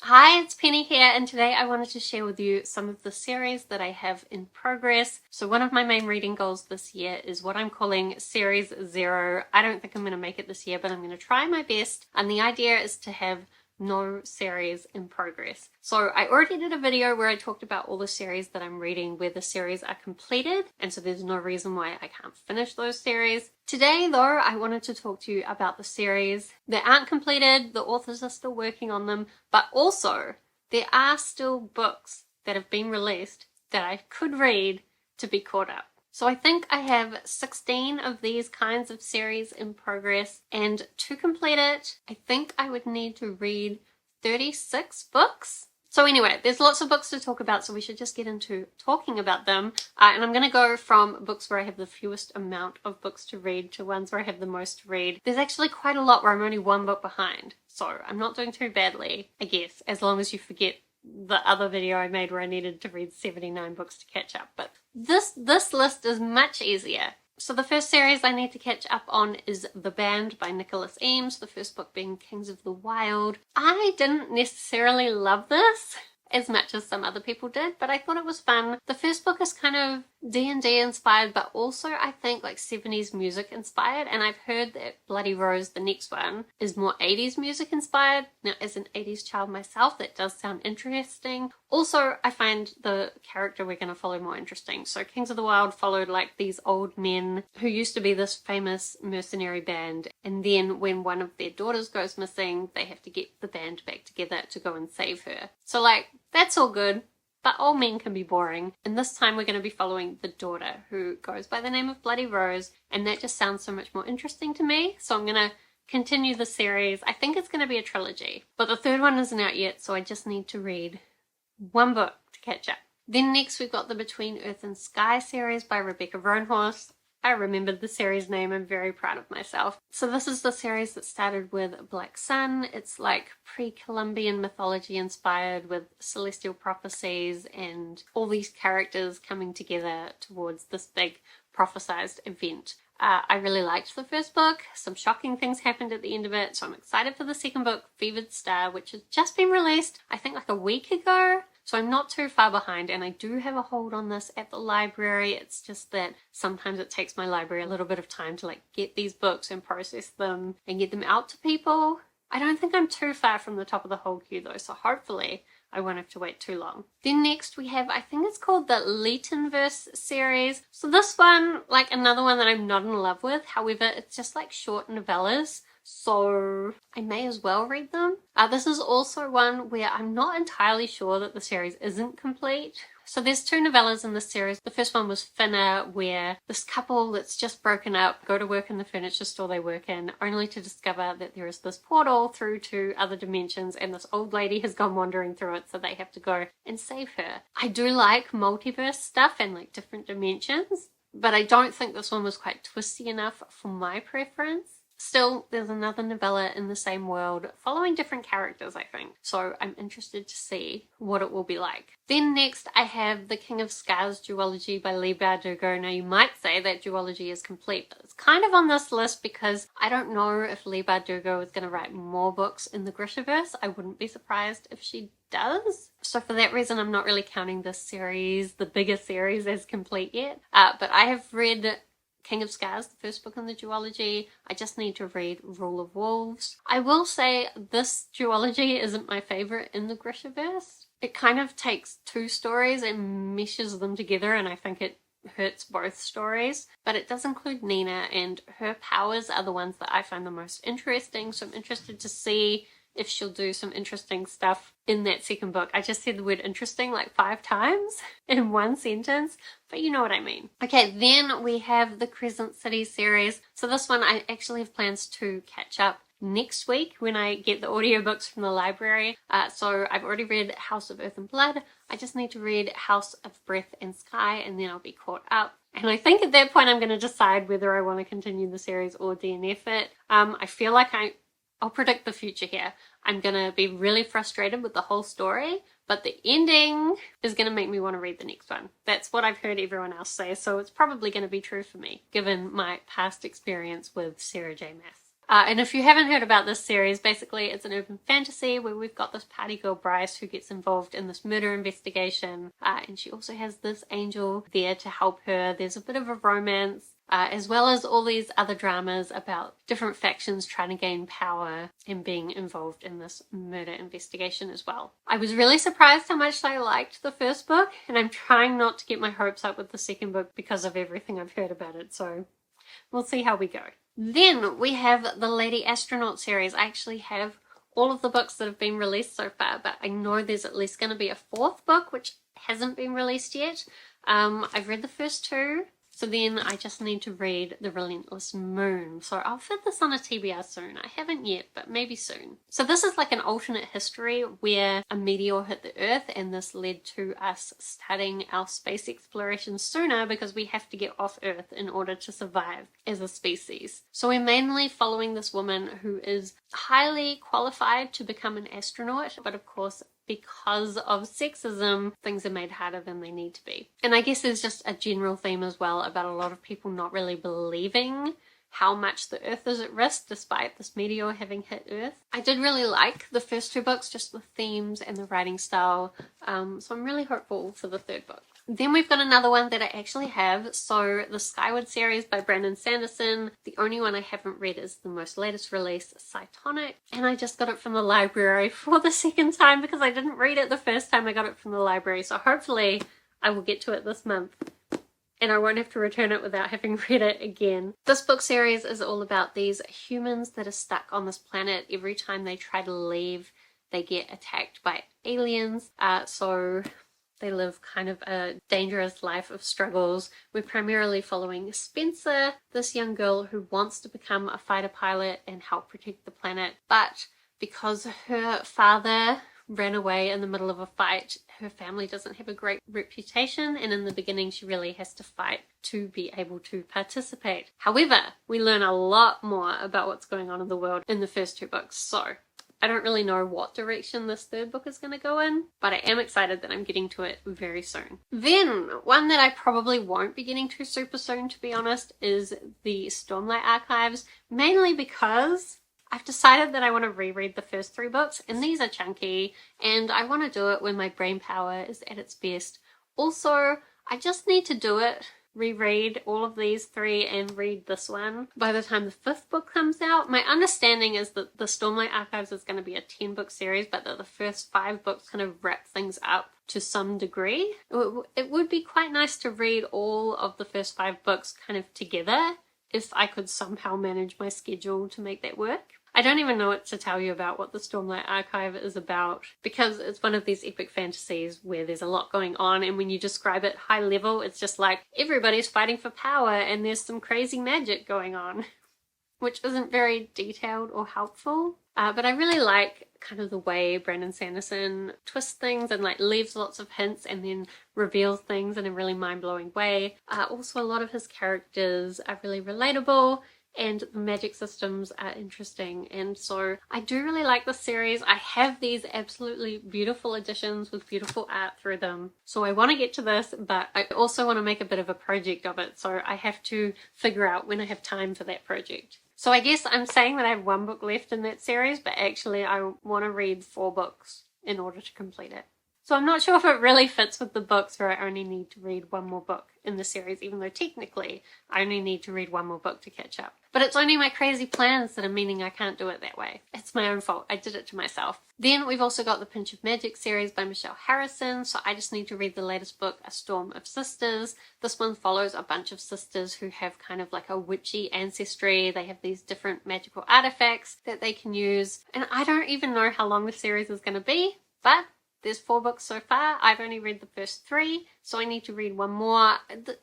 Hi, it's Penny here, and today I wanted to share with you some of the series that I have in progress. So one of my main reading goals this year is what I'm calling Series 0. I don't think I'm going to make it this year, but I'm going to try my best, and the idea is to have no series in progress. So I already did a video where I talked about all the series that I'm reading where the series are completed, and so there's no reason why I can't finish those series. Today though, I wanted to talk to you about the series that aren't completed, the authors are still working on them, but also there are still books that have been released that I could read to be caught up. So I think I have 16 of these kinds of series in progress, and to complete it, I think I would need to read 36 books. So anyway, there's lots of books to talk about, so we should just get into talking about them. And I'm going to go from books where I have the fewest amount of books to read to ones where I have the most to read. There's actually quite a lot where I'm only one book behind, so I'm not doing too badly, I guess, as long as you forget the other video I made where I needed to read 79 books to catch up. But this list is much easier. So the first series I need to catch up on is The Band by Nicholas Eames, the first book being Kings of the Wild. I didn't necessarily love this as much as some other people did, but I thought it was fun. The first book is kind of D&D inspired, but also I think like 70s music inspired, and I've heard that Bloody Rose, the next one, is more 80s music inspired. Now, as an 80s child myself, that does sound interesting. Also, I find the character we're going to follow more interesting. So Kings of the Wild followed like these old men who used to be this famous mercenary band, and then when one of their daughters goes missing, they have to get the band back together to go and save her. So like, that's all good, but old men can be boring. And this time we're going to be following the daughter, who goes by the name of Bloody Rose, and that just sounds so much more interesting to me. So I'm going to continue the series. I think it's going to be a trilogy, but the third one isn't out yet, so I just need to read one book to catch up. Then next we've got the Between Earth and Sky series by Rebecca Roanhorse. I remembered the series name, I'm very proud of myself. So this is the series that started with Black Sun. It's like pre-Columbian mythology inspired with celestial prophecies and all these characters coming together towards this big prophesized event. I really liked the first book. Some shocking things happened at the end of it, so I'm excited for the second book, Fevered Star, which has just been released, I think like a week ago. So I'm not too far behind, and I do have a hold on this at the library. It's just that sometimes it takes my library a little bit of time to like get these books and process them and get them out to people. I don't think I'm too far from the top of the whole queue though, so hopefully I won't have to wait too long. Then next we have, I think it's called the Litenverse series. So this one, like another one that I'm not in love with, however, it's just like short novellas, so I may as well read them. This is also one where I'm not entirely sure that the series isn't complete. So there's two novellas in this series. The first one was Finna, where this couple that's just broken up go to work in the furniture store they work in, only to discover that there is this portal through to other dimensions, and this old lady has gone wandering through it, so they have to go and save her. I do like multiverse stuff and like different dimensions, but I don't think this one was quite twisty enough for my preference. Still, there's another novella in the same world following different characters, I think. So I'm interested to see what it will be like. Then next I have The King of Scars duology by Leigh Bardugo. Now you might say that duology is complete, but it's kind of on this list because I don't know if Leigh Bardugo is going to write more books in the Grishaverse. I wouldn't be surprised if she does. So for that reason, I'm not really counting this series, the bigger series, as complete yet. But I have read King of Scars, the first book in the duology. I just need to read Rule of Wolves. I will say this duology isn't my favourite in the Grishaverse. It kind of takes two stories and meshes them together, and I think it hurts both stories. But it does include Nina, and her powers are the ones that I find the most interesting, so I'm interested to see if she'll do some interesting stuff in that second book. I just said the word interesting like 5 times in one sentence, but you know what I mean. Okay, then we have the Crescent City series. So this one I actually have plans to catch up next week when I get the audiobooks from the library. So I've already read House of Earth and Blood. I just need to read House of Breath and Sky, and then I'll be caught up. And I think at that point I'm going to decide whether I want to continue the series or DNF it. I feel like I'll predict the future here. I'm going to be really frustrated with the whole story, but the ending is going to make me want to read the next one. That's what I've heard everyone else say, so it's probably going to be true for me, given my past experience with Sarah J. Maas. And if you haven't heard about this series, basically it's an urban fantasy where we've got this party girl Bryce who gets involved in this murder investigation, and she also has this angel there to help her. There's a bit of a romance, as well as all these other dramas about different factions trying to gain power and being involved in this murder investigation as well. I was really surprised how much I liked the first book, and I'm trying not to get my hopes up with the second book because of everything I've heard about it, so we'll see how we go. Then we have the Lady Astronaut series. I actually have all of the books that have been released so far, but I know there's at least going to be a fourth book which hasn't been released yet. I've read the first two, so then I just need to read The Relentless Moon. So I'll fit this on a TBR soon. I haven't yet, but maybe soon. So this is like an alternate history where a meteor hit the Earth, and this led to us starting our space exploration sooner because we have to get off Earth in order to survive as a species. So we're mainly following this woman who is highly qualified to become an astronaut, but of course because of sexism, things are made harder than they need to be. And I guess there's just a general theme as well about a lot of people not really believing how much the Earth is at risk despite this meteor having hit Earth. I did really like the first two books, just the themes and the writing style, so I'm really hopeful for the third book. Then we've got another one that I actually have, so the Skyward series by Brandon Sanderson. The only one I haven't read is the most latest release, Cytonic, and I just got it from the library for the second time because I didn't read it the first time I got it from the library, so hopefully I will get to it this month and I won't have to return it without having read it again. This book series is all about these humans that are stuck on this planet. Every time they try to leave, they get attacked by aliens, so they live kind of a dangerous life of struggles. We're primarily following Spencer, this young girl who wants to become a fighter pilot and help protect the planet, but because her father ran away in the middle of a fight, her family doesn't have a great reputation, and in the beginning she really has to fight to be able to participate. However, we learn a lot more about what's going on in the world in the first two books, so I don't really know what direction this third book is going to go in, but I am excited that I'm getting to it very soon. Then, one that I probably won't be getting to super soon, to be honest, is the Stormlight Archives, mainly because I've decided that I want to reread the first three books, and these are chunky, and I want to do it when my brain power is at its best. Also, I just need to do it, reread all of these three and read this one by the time the fifth book comes out. My understanding is that the Stormlight Archives is going to be a 10-book series, but that the first 5 books kind of wrap things up to some degree. It would be quite nice to read all of the first 5 books kind of together if I could somehow manage my schedule to make that work. I don't even know what to tell you about what the Stormlight Archive is about, because it's one of these epic fantasies where there's a lot going on, and when you describe it high level, it's just like everybody's fighting for power and there's some crazy magic going on, which isn't very detailed or helpful. But I really like kind of the way Brandon Sanderson twists things and like leaves lots of hints and then reveals things in a really mind-blowing way. Also, a lot of his characters are really relatable, and the magic systems are interesting, and so I do really like this series. I have these absolutely beautiful editions with beautiful art through them, so I want to get to this, but I also want to make a bit of a project of it, so I have to figure out when I have time for that project. So I guess I'm saying that I have 1 book left in that series, but actually I want to read 4 books in order to complete it. So I'm not sure if it really fits with the books where I only need to read 1 more book in the series, even though technically I only need to read 1 more book to catch up. But it's only my crazy plans that are meaning I can't do it that way. It's my own fault. I did it to myself. Then we've also got the Pinch of Magic series by Michelle Harrison, so I just need to read the latest book, A Storm of Sisters. This one follows a bunch of sisters who have kind of like a witchy ancestry. They have these different magical artifacts that they can use, and I don't even know how long the series is going to be, but there's 4 books so far. I've only read the first 3, so I need to read 1 more.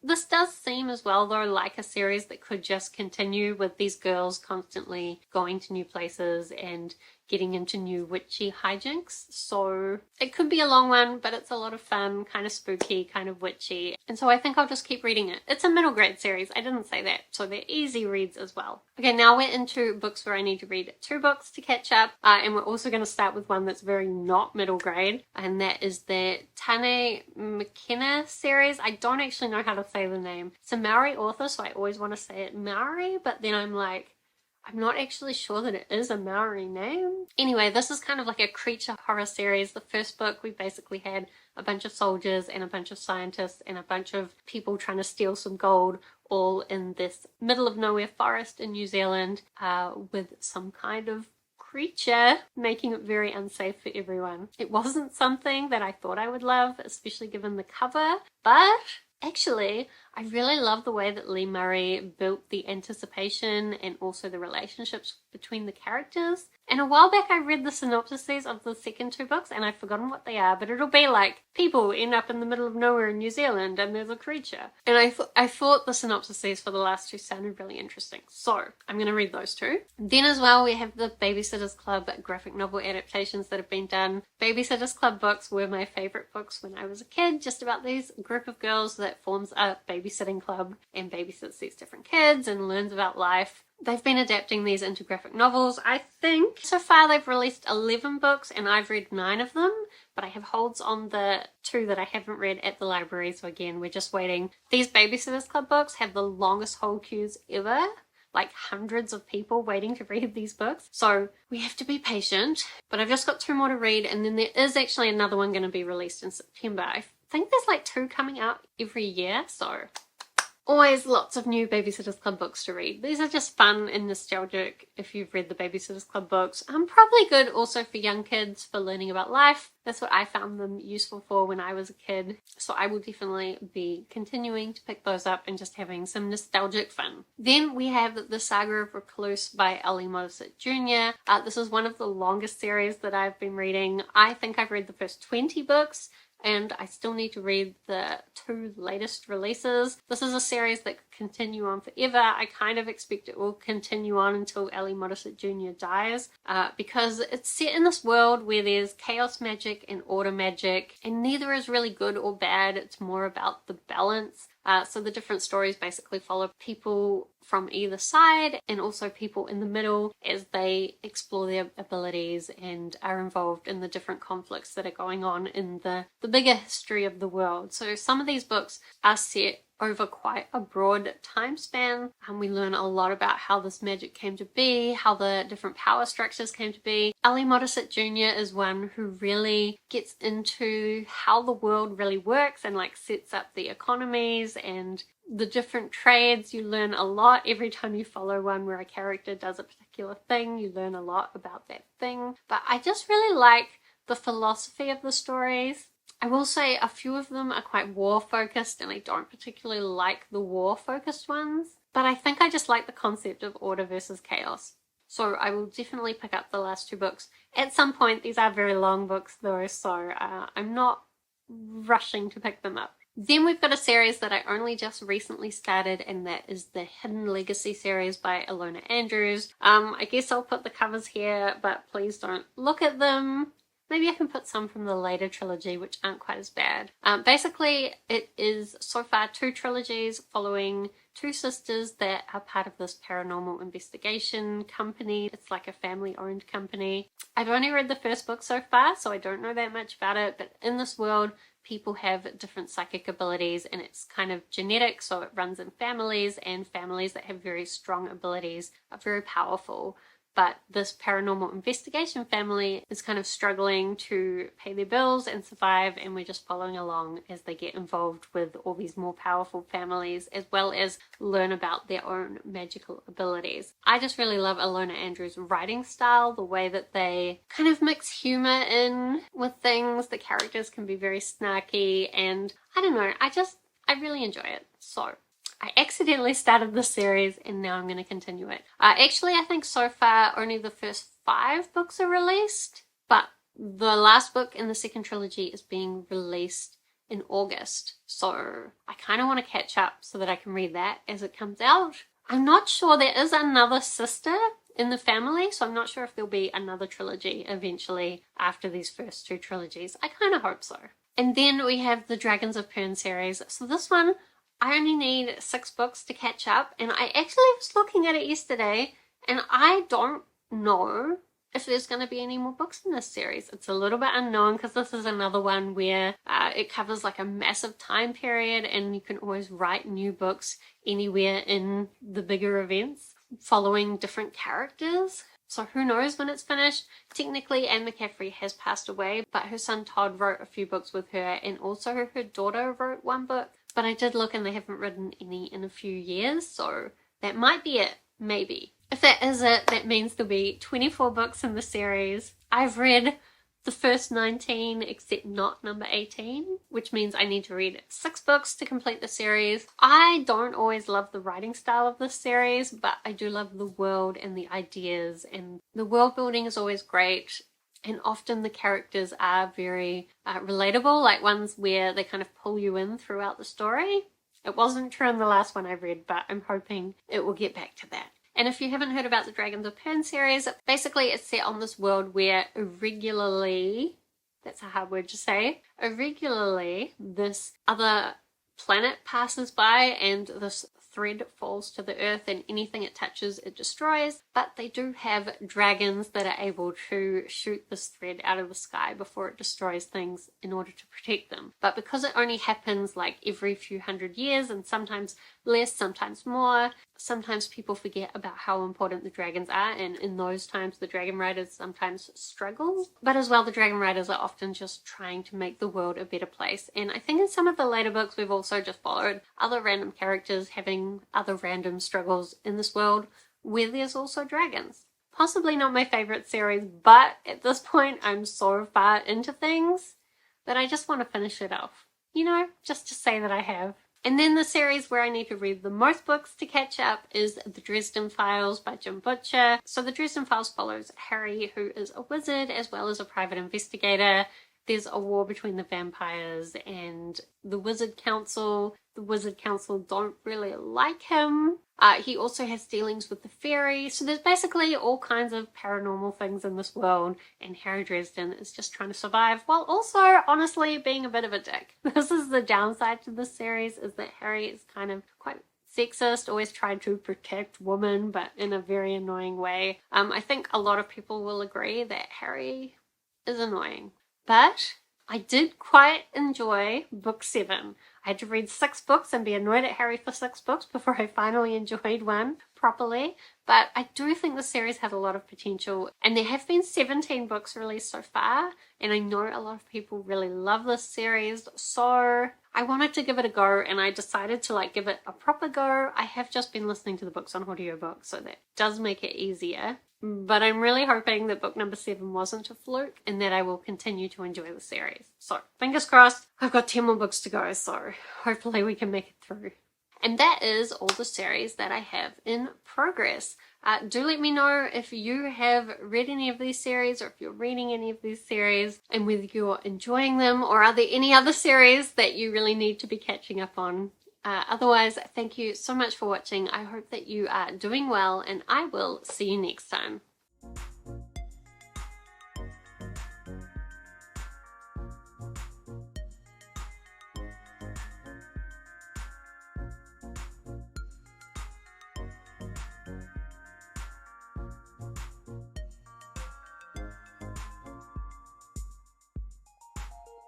This does seem as well, though, like a series that could just continue with these girls constantly going to new places and getting into new witchy hijinks. So it could be a long one, but it's a lot of fun, kind of spooky, kind of witchy. And so I think I'll just keep reading it. It's a middle grade series. I didn't say that. So they're easy reads as well. Okay, now we're into books where I need to read 2 books to catch up. And we're also going to start with one that's very not middle grade. And that is the Taine McKenna series. I don't actually know how to say the name. It's a Maori author, so I always want to say it Maori, but then I'm like, I'm not actually sure that it is a Maori name. Anyway, this is kind of like a creature horror series. The first book, we basically had a bunch of soldiers and a bunch of scientists and a bunch of people trying to steal some gold, all in this middle of nowhere forest in New Zealand, with some kind of creature making it very unsafe for everyone. It wasn't something that I thought I would love, especially given the cover, but actually, I really love the way that Lee Murray built the anticipation and also the relationships between the characters. And a while back I read the synopsises of the second two books and I've forgotten what they are, but it'll be like people end up in the middle of nowhere in New Zealand and there's a creature. And I thought the synopsises for the last two sounded really interesting. So I'm going to read those two. Then as well we have the Babysitters Club graphic novel adaptations that have been done. Babysitters Club books were my favourite books when I was a kid, just about these group of girls that forms a babysitting club and babysits these different kids and learns about life. They've been adapting these into graphic novels. I think so far they've released 11 books and I've read 9 of them, but I have holds on the 2 that I haven't read at the library, so again, we're just waiting. These Babysitters Club books have the longest hold queues ever, like hundreds of people waiting to read these books, so we have to be patient. But I've just got 2 more to read, and then there is actually another one going to be released in September. I think there's like 2 coming out every year, so always lots of new Babysitters Club books to read. These are just fun and nostalgic if you've read the Babysitters Club books. Probably good also for young kids for learning about life. That's what I found them useful for when I was a kid. So I will definitely be continuing to pick those up and just having some nostalgic fun. Then we have the Saga of Recluce by Ellie Modesitt Jr. This is one of the longest series that I've been reading. I think I've read the first 20 books. And I still need to read the 2 latest releases. This is a series that could continue on forever. I kind of expect it will continue on until Ellie Modesitt Jr. dies, because it's set in this world where there's chaos magic and order magic, and neither is really good or bad. It's more about the balance. So the different stories basically follow people from either side and also people in the middle as they explore their abilities and are involved in the different conflicts that are going on in the bigger history of the world. So some of these books are set over quite a broad time span, and we learn a lot about how this magic came to be, how the different power structures came to be. Ellie Modesitt Jr. is one who really gets into how the world really works and like sets up the economies and the different trades. You learn a lot every time you follow one where a character does a particular thing. You learn a lot about that thing. But I just really like the philosophy of the stories. I will say a few of them are quite war focused and I don't particularly like the war focused ones, but I think I just like the concept of order versus chaos. So I will definitely pick up the last 2 books at some point. These are very long books though, so I'm not rushing to pick them up. Then we've got a series that I only just recently started, and that is the Hidden Legacy series by Ilona Andrews. I guess I'll put the covers here, but please don't look at them. Maybe I can put some from the later trilogy, which aren't quite as bad. Basically, it is so far 2 trilogies following 2 sisters that are part of this paranormal investigation company. It's like a family-owned company. I've only read the first book so far, so I don't know that much about it, but in this world, people have different psychic abilities and it's kind of genetic, so it runs in families, and families that have very strong abilities are very powerful. But this paranormal investigation family is kind of struggling to pay their bills and survive, and we're just following along as they get involved with all these more powerful families, as well as learn about their own magical abilities. I just really love Ilona Andrews' writing style, the way that they kind of mix humor in with things. The characters can be very snarky, and I don't know, I really enjoy it. So I accidentally started this series and now I'm going to continue it. Actually, I think so far only the first 5 books are released, but the last book in the second trilogy is being released in August. So I kind of want to catch up so that I can read that as it comes out. I'm not sure. There is another sister in the family, so I'm not sure if there'll be another trilogy eventually after these first 2 trilogies. I kind of hope so. And then we have the Dragons of Pern series. So this one, I only need 6 books to catch up, and I actually was looking at it yesterday and I don't know if there's going to be any more books in this series. It's a little bit unknown because this is another one where it covers like a massive time period and you can always write new books anywhere in the bigger events. following different characters. So who knows when it's finished. Technically, Anne McCaffrey has passed away, but her son Todd wrote a few books with her, and also her daughter wrote one book. But I did look and they haven't written any in a few years, so that might be it, maybe. If that is it, that means there'll be 24 books in the series. I've read the first 19 except not number 18, which means I need to read 6 books to complete the series. I don't always love the writing style of this series, but I do love the world and the ideas, and the world building is always great, and often the characters are very relatable, like ones where they kind of pull you in throughout the story. It wasn't true in the last one I read, but I'm hoping it will get back to that. And if you haven't heard about the Dragons of Pern series, basically it's set on this world where irregularly, that's a hard word to say, irregularly this other planet passes by and this thread falls to the earth, and anything it touches it destroys. But they do have dragons that are able to shoot this thread out of the sky before it destroys things in order to protect them. But because it only happens like every few hundred years, and sometimes less, sometimes more, sometimes people forget about how important the dragons are, and in those times the dragon riders sometimes struggle. But as well, the dragon riders are often just trying to make the world a better place. And I think in some of the later books we've also just followed other random characters having other random struggles in this world where there's also dragons. Possibly not my favorite series, but at this point I'm so far into things that I just want to finish it off. You know, just to say that I have. And then the series where I need to read the most books to catch up is the Dresden Files by Jim Butcher. So the Dresden Files follows Harry, who is a wizard as well as a private investigator. There's a war between the vampires and the Wizard Council. The Wizard Council don't really like him. He also has dealings with the fairy. So there's basically all kinds of paranormal things in this world, and Harry Dresden is just trying to survive while also honestly being a bit of a dick. This is the downside to this series, is that Harry is kind of quite sexist, always trying to protect women, but in a very annoying way. I think a lot of people will agree that Harry is annoying. But I did quite enjoy book 7. I had to read 6 books and be annoyed at Harry for 6 books before I finally enjoyed one properly. But I do think the series has a lot of potential, and there have been 17 books released so far, and I know a lot of people really love this series, so I wanted to give it a go, and I decided to give it a proper go. I have just been listening to the books on audiobook, so that does make it easier. But I'm really hoping that book number 7 wasn't a fluke and that I will continue to enjoy the series. So, fingers crossed. I've got 10 more books to go, so hopefully we can make it through. And that is all the series that I have in progress. Do let me know if you have read any of these series, or if you're reading any of these series, and whether you're enjoying them, or are there any other series that you really need to be catching up on. Otherwise, thank you so much for watching. I hope that you are doing well, and I will see you next time.